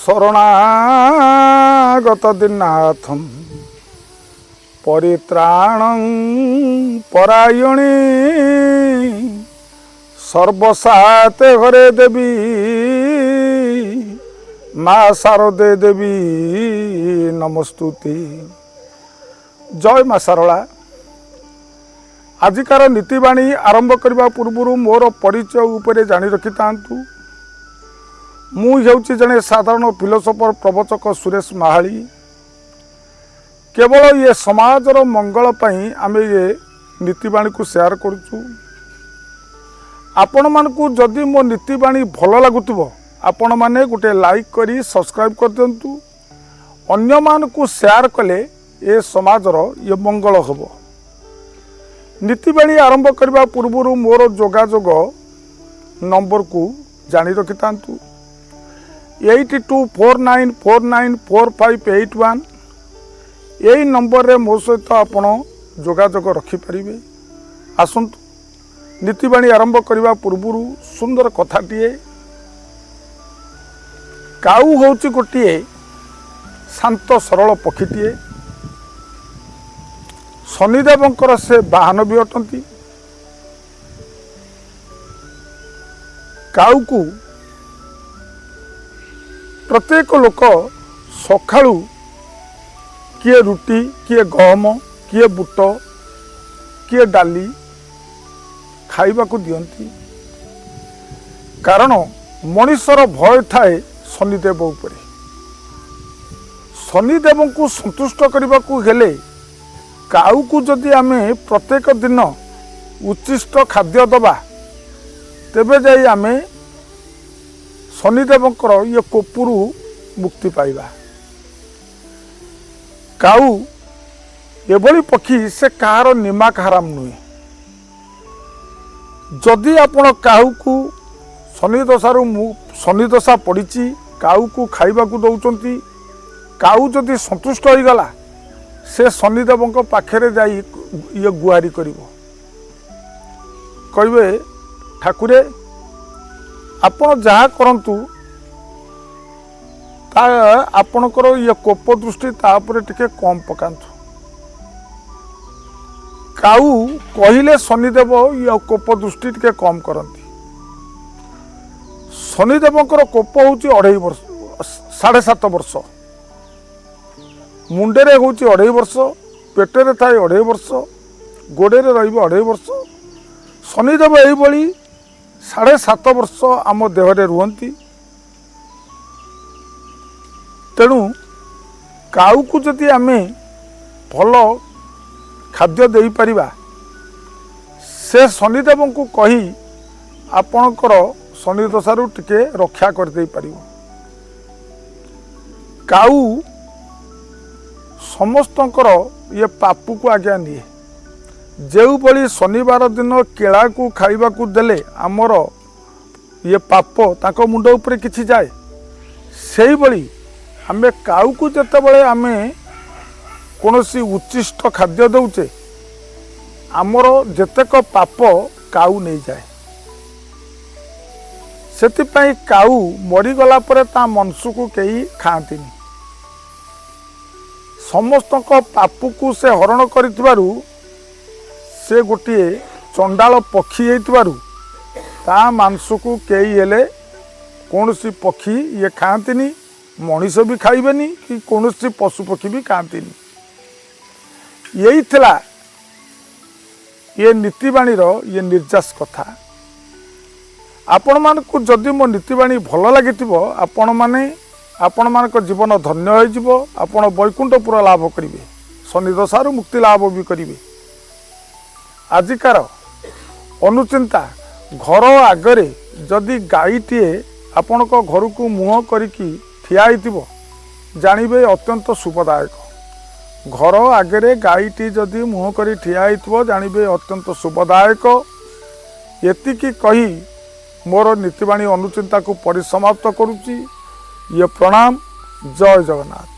शरणागत दीनाथं परित्राणं परायणे सर्वसाते घरे देवी माँ शारदे देवी नमस्तुते। जय माँ शारदा। आजिकार नीतिवाणी आरंभ करने पूर्व मोर परिचय उपरे जानी रखि थांतु। मु हेउची जने साधारण फिलोसोफर प्रवचक सुरेश महाली। केवल ये समाजर मंगल पई आमे ये नीतिवाणी को शेयर करूचु। आपण मानकु जदि मो नीतिवाणी भल लागुथिबो आपण माने गुटे लाइक करी सब्सक्राइब कर दियंतु। अन्य मानकु शेयर कले ए समाजर ये मंगल होबो। नीतिवाणी आरंभ करने पूर्व मोर जोगाजोग नंबर को जानी रखि थांतु। 8249494581 यही नंबर रे मो सहित आपण जोगाजोग रखिपारे। आसतु नीतिवाणी आरंभ करने पूर्व सुंदर कथाटीए। काऊ होची गोटे शांत सरल पक्षीटीए। शनिदेवंकर से वाहन भी अटंती। काऊ को प्रत्येक लोक सकाळू किए रुटी किए गहम किए बुट किए डाली खाइबा को दियंती। कारण मनुष्यर भय थाए शनिदेव उपरे। शनिदेव को संतुष्ट करने को हेले काऊ को जदि आमे प्रत्येक दिन उच्चिष्ट खाद्य दबा तेबे जाई आमे शनिदेवंकर ये कोपुरु मुक्ति पाइबा। काऊ एभली पक्षी से कहार निमाक हराम नुहे। जदि आपण काऊ को शनिदशा पड़ी काऊ को खाइबा को दौचंती। काऊ जदि संतुष्ट हो गला से शनिदेव पाखे जाई ये गुहारी करिवो। कहिबे ठाकुरे आपण जहा करंतु ता आपणकर ये कोप दृष्टि तापरे टिके कम पकांतु। काऊ कहिले शनिदेव ये कोप दृष्टि टिके कम करंती। शनिदेवंकर कोप होची 2.5 वर्ष 7.5 वर्ष। मुंडे हूँ 2.5 वर्ष, पेटे थाए 2.5 वर्ष, गोड़े रही वर्ष। शनिदेव यही 7.5 वर्ष आम देहरे रुहंती। तेणु काऊ को जदि आमे भल खाद्य दे पारिबा से शनिदेव को कही आपणकर शनिदशारु टिके रक्षा कर दे पारिबो। काऊ समस्तंकर ये पापु को आज्ञा निए। जो भली शनिवार दिन केला को खाइबा को देले आमर ये पाप ताको मुंड उपरे किछि जाए सेही भली आमे काऊ को जते बळे आमे कोनोसी उच्चिष्ट खाद्य दउचे आमर जेतेक पाप काऊ नहीं जाए। सेति पई काऊ मरी गला परे ता मनसु को केही खांतिनी। समस्त पापु को से हरण करितबारु से गोटे चंडाल पक्षी हेतबारु ता मांस को केही हेले कोनोसी पक्षी ये खांतिनी। मनीष भी खाइबेनी कि कोनोसी पशु पक्षी भी खांतिनी। यही थिला ये नीतिवाणी ये निर्जास कथा। आपण मानकु जदि मो नीतिवाणी भल लागिथिबो आपण माने आपण मानक जीवन धन्य हो जिवो। आपण वैकुंठपुर लाभ करिवे, शनिदशारु मुक्ति लाभ भी करिवे। आजिकार अनुचिंता घर आगरे जदि गाईटीए आपण को घर को मुह करिकी ठिया हिथिबो जानिबे अत्यंत शुभदायक। घर आगरे गाईटी जदि मुह करी ठिया हिथिबो जानिबे अत्यंत शुभदायक। एतिकी कही मोर नीतिवाणी अनुचिंता को परिसमाप्त करुची। ये प्रणाम। जय जगन्नाथ।